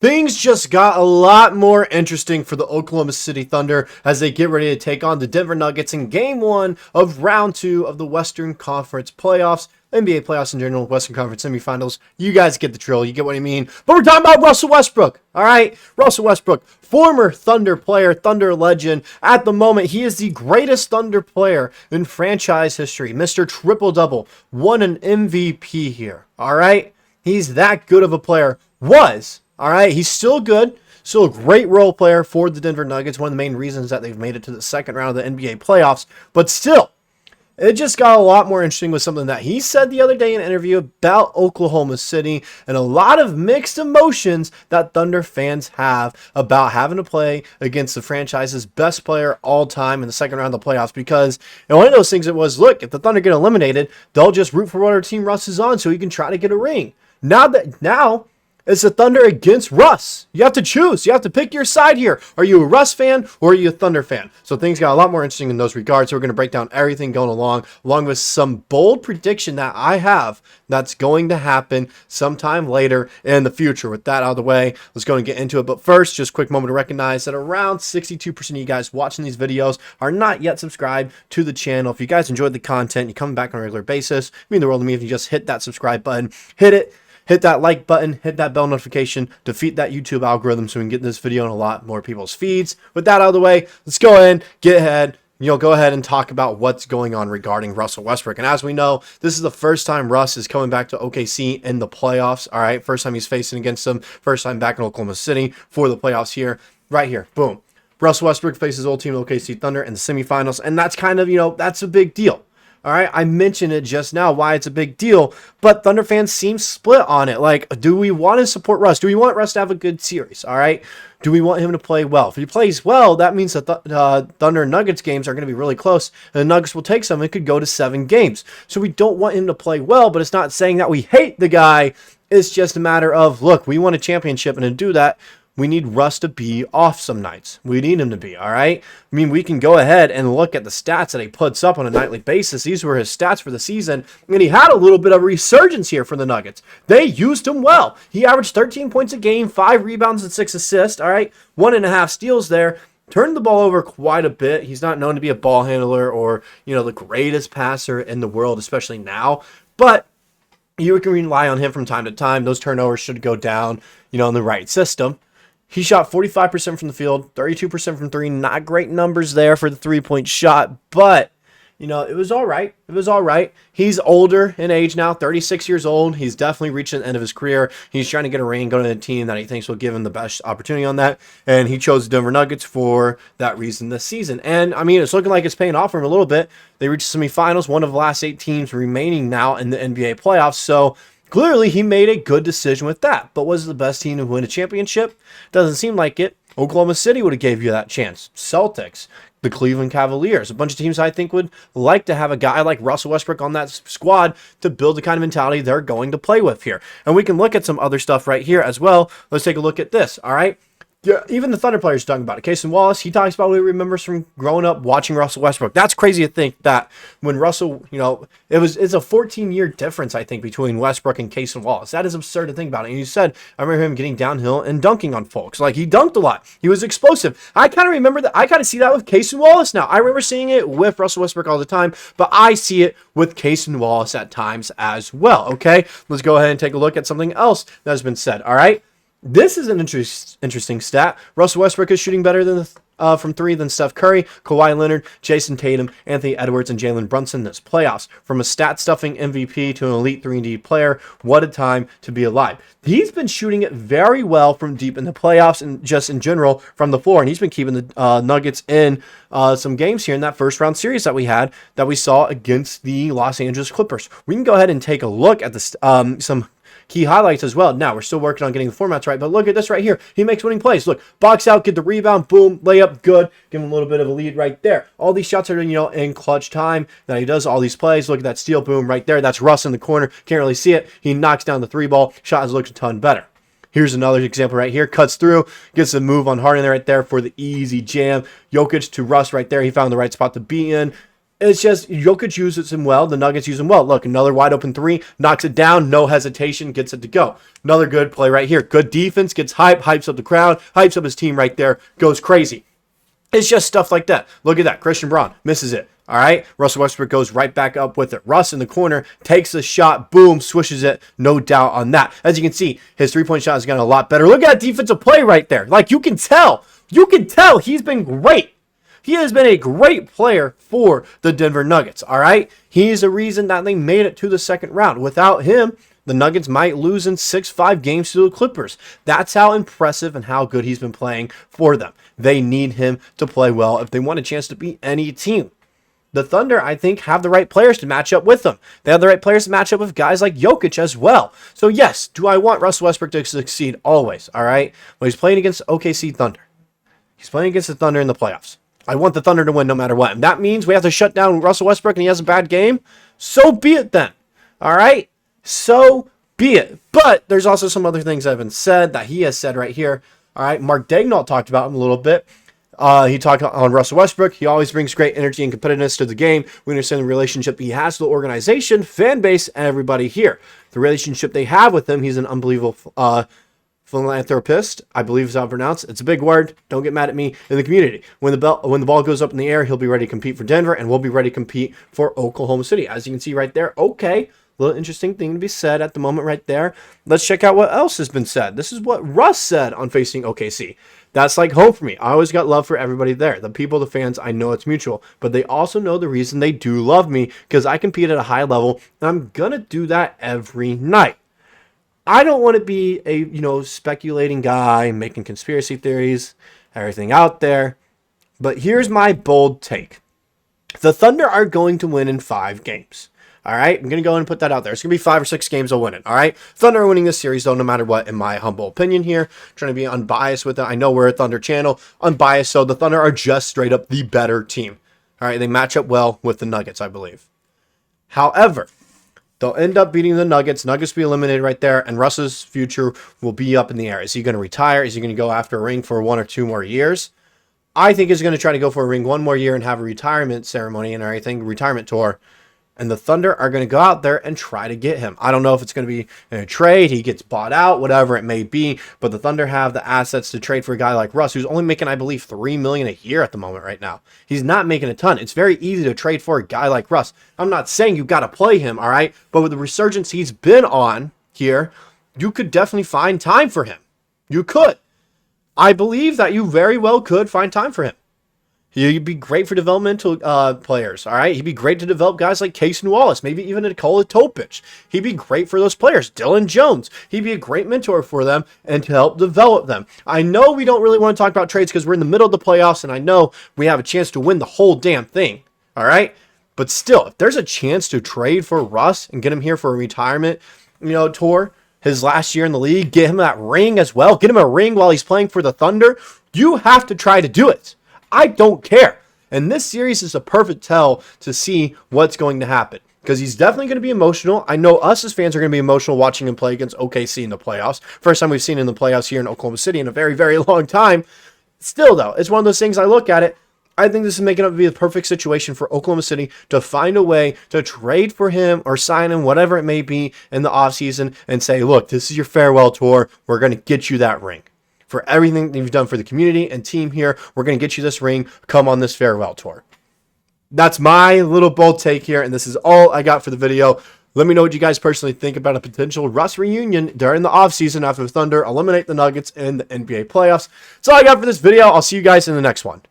Things just got a lot more interesting for the Oklahoma City Thunder as they get ready to take on the Denver Nuggets in Game 1 of Round 2 of the Western Conference Playoffs. NBA playoffs in general, Western Conference semifinals. You guys get the drill. You get what I mean. But we're talking about Russell Westbrook. All right? Russell Westbrook, former Thunder player, Thunder legend. At the moment, he is the greatest Thunder player in franchise history. Mr. Triple-Double. Won an MVP here. All right? He's that good of a player. All right? He's still good. Still a great role player for the Denver Nuggets. One of the main reasons that they've made it to the second round of the NBA playoffs. But still, it just got a lot more interesting with something that he said the other day in an interview about Oklahoma City and a lot of mixed emotions that Thunder fans have about having to play against the franchise's best player all time in the second round of the playoffs. Because one of those things it was, look, if the Thunder get eliminated, they'll just root for whatever team Russ is on so he can try to get a ring. Now it's the Thunder against Russ. You have to choose. You have to pick your side here. Are you a Russ fan or are you a Thunder fan? So things got a lot more interesting in those regards. So we're going to break down everything going along with some bold prediction that I have that's going to happen sometime later in the future. With that out of the way, let's go and get into it. But first, just a quick moment to recognize that around 62% of you guys watching these videos are not yet subscribed to the channel. If you guys enjoyed the content, you're coming back on a regular basis, it means the world to me if you just hit that subscribe button, hit that like button, hit that bell notification, defeat that YouTube algorithm so we can get this video in a lot more people's feeds. With that out of the way, let's go ahead, go ahead and talk about what's going on regarding Russell Westbrook. And as we know, this is the first time Russ is coming back to OKC in the playoffs. All right, first time he's facing against them, first time back in Oklahoma City for the playoffs here, right here, boom. Russell Westbrook faces old team OKC Thunder in the semifinals, and that's kind of, that's a big deal. All right, I mentioned it just now why it's a big deal, but Thunder fans seem split on it. Like, do we want to support Russ? Do we want Russ to have a good series? All right, do we want him to play well? If he plays well, that means the Thunder Nuggets games are going to be really close, and the Nuggets will take some. It could go to 7 games. So we don't want him to play well, but it's not saying that we hate the guy. It's just a matter of, look, we want a championship, and to do that, we need Russ to be off some nights. We need him to be, all right? I mean, we can go ahead and look at the stats that he puts up on a nightly basis. These were his stats for the season, and he had a little bit of a resurgence here for the Nuggets. They used him well. He averaged 13 points a game, 5 rebounds and 6 assists, all right? 1.5 steals there. Turned the ball over quite a bit. He's not known to be a ball handler or, the greatest passer in the world, especially now. But you can rely on him from time to time. Those turnovers should go down, in the right system. He shot 45% from the field, 32% from 3. Not great numbers there for the 3-point shot, but, it was all right. It was all right. He's older in age now, 36 years old. He's definitely reaching the end of his career. He's trying to get a ring, go to a team that he thinks will give him the best opportunity on that, and he chose the Denver Nuggets for that reason this season. And, it's looking like it's paying off for him a little bit. They reached semifinals, one of the last 8 teams remaining now in the NBA playoffs, so clearly, he made a good decision with that. But was it the best team to win a championship? Doesn't seem like it. Oklahoma City would have gave you that chance. Celtics, the Cleveland Cavaliers, a bunch of teams I think would like to have a guy like Russell Westbrook on that squad to build the kind of mentality they're going to play with here. And we can look at some other stuff right here as well. Let's take a look at this, all right? Yeah, even the Thunder players talking about it. Cason Wallace, he talks about what he remembers from growing up watching Russell Westbrook. That's crazy to think that when Russell, it's a 14-year difference, I think, between Westbrook and Cason Wallace. That is absurd to think about it. And he said, I remember him getting downhill and dunking on folks. Like, he dunked a lot. He was explosive. I kind of remember that. I kind of see that with Cason Wallace now. I remember seeing it with Russell Westbrook all the time, but I see it with Cason Wallace at times as well, okay? Let's go ahead and take a look at something else that has been said, all right? This is an interesting stat. Russell Westbrook is shooting better than from 3 than Steph Curry, Kawhi Leonard, Jason Tatum, Anthony Edwards, and Jalen Brunson this playoffs. From a stat-stuffing MVP to an elite 3-and-D player, what a time to be alive. He's been shooting it very well from deep in the playoffs and just in general from the floor, and he's been keeping the Nuggets in some games here in that first-round series that we saw against the Los Angeles Clippers. We can go ahead and take a look at this some key highlights as well. Now, we're still working on getting the formats right, but look at this right here. He makes winning plays. Look, box out, get the rebound, boom, layup, good. Give him a little bit of a lead right there. All these shots are, in clutch time. Now he does all these plays. Look at that steal, boom, right there. That's Russ in the corner. Can't really see it. He knocks down the 3-ball. Shot looks a ton better. Here's another example right here. Cuts through, gets a move on Harden right there for the easy jam. Jokic to Russ right there. He found the right spot to be in. It's just Jokic uses him well. The Nuggets use him well. Look, another wide open three, knocks it down, no hesitation, gets it to go. Another good play right here. Good defense, gets hypes up the crowd, hypes up his team right there, goes crazy. It's just stuff like that. Look at that. Christian Braun misses it. All right. Russell Westbrook goes right back up with it. Russ in the corner takes the shot. Boom. Swishes it. No doubt on that. As you can see, his three-point shot has gotten a lot better. Look at that defensive play right there. Like, you can tell. You can tell he's been great. He has been a great player for the Denver Nuggets. All right. He's the reason that they made it to the second round. Without him, the Nuggets might lose in 6-5 games to the Clippers. That's how impressive and how good he's been playing for them. They need him to play well if they want a chance to beat any team. The Thunder, I think, have the right players to match up with them. They have the right players to match up with guys like Jokic as well. So yes, do I want Russell Westbrook to succeed? Always, all right? Well, he's playing against OKC Thunder. He's playing against the Thunder in the playoffs. I want the Thunder to win no matter what. And that means we have to shut down Russell Westbrook and he has a bad game. So be it then, all right? So be it. But there's also some other things that have been said that he has said right here. All right, Mark Daigneault talked about him a little bit. He talked on Russell Westbrook. He always brings great energy and competitiveness to the game. We understand the relationship he has to the organization, fan base, and everybody here. The relationship they have with him, he's an unbelievable philanthropist, I believe is how it's pronounced. It's a big word. Don't get mad at me in the community. When the ball goes up in the air, he'll be ready to compete for Denver, and we'll be ready to compete for Oklahoma City. As you can see right there, okay. Little interesting thing to be said at the moment right there. Let's check out what else has been said. This is what Russ said on facing OKC. That's like home for me. I always got love for everybody there. The people, the fans, I know it's mutual. But they also know the reason they do love me because I compete at a high level, and I'm going to do that every night. I don't want to be a, speculating guy, making conspiracy theories, everything out there. But here's my bold take. The Thunder are going to win in 5 games. All right, I'm going to go and put that out there. It's going to be 5 or 6 games they'll win it. All right, Thunder are winning this series, though, no matter what, in my humble opinion here. Trying to be unbiased with it. I know we're a Thunder channel. Unbiased, so the Thunder are just straight up the better team. All right, they match up well with the Nuggets, I believe. However, they'll end up beating the Nuggets. Nuggets will be eliminated right there, and Russ's future will be up in the air. Is he going to retire? Is he going to go after a ring for 1 or 2 more years? I think he's going to try to go for a ring 1 more year and have a retirement ceremony and everything, retirement tour. And the Thunder are going to go out there and try to get him. I don't know if it's going to be in a trade, he gets bought out, whatever it may be. But the Thunder have the assets to trade for a guy like Russ, who's only making, I believe, $3 million a year at the moment right now. He's not making a ton. It's very easy to trade for a guy like Russ. I'm not saying you got to play him, all right? But with the resurgence he's been on here, you could definitely find time for him. You could. I believe that you very well could find time for him. He'd be great for developmental players, all right? He'd be great to develop guys like Cason Wallace, maybe even Nikola Topic. He'd be great for those players. Dylan Jones. He'd be a great mentor for them and to help develop them. I know we don't really want to talk about trades because we're in the middle of the playoffs, and I know we have a chance to win the whole damn thing, all right? But still, if there's a chance to trade for Russ and get him here for a retirement, tour, his last year in the league, get him that ring as well, get him a ring while he's playing for the Thunder, you have to try to do it. I don't care. And this series is a perfect tell to see what's going to happen. Because he's definitely going to be emotional. I know us as fans are going to be emotional watching him play against OKC in the playoffs. First time we've seen him in the playoffs here in Oklahoma City in a very, very long time. Still, though, it's one of those things I look at it. I think this is making up to be the perfect situation for Oklahoma City to find a way to trade for him or sign him, whatever it may be, in the offseason and say, look, this is your farewell tour. We're going to get you that ring. For everything that you've done for the community and team here, we're going to get you this ring. Come on this farewell tour. That's my little bold take here, and this is all I got for the video. Let me know what you guys personally think about a potential Russ reunion during the offseason after the Thunder eliminate the Nuggets in the NBA playoffs. That's all I got for this video. I'll see you guys in the next one.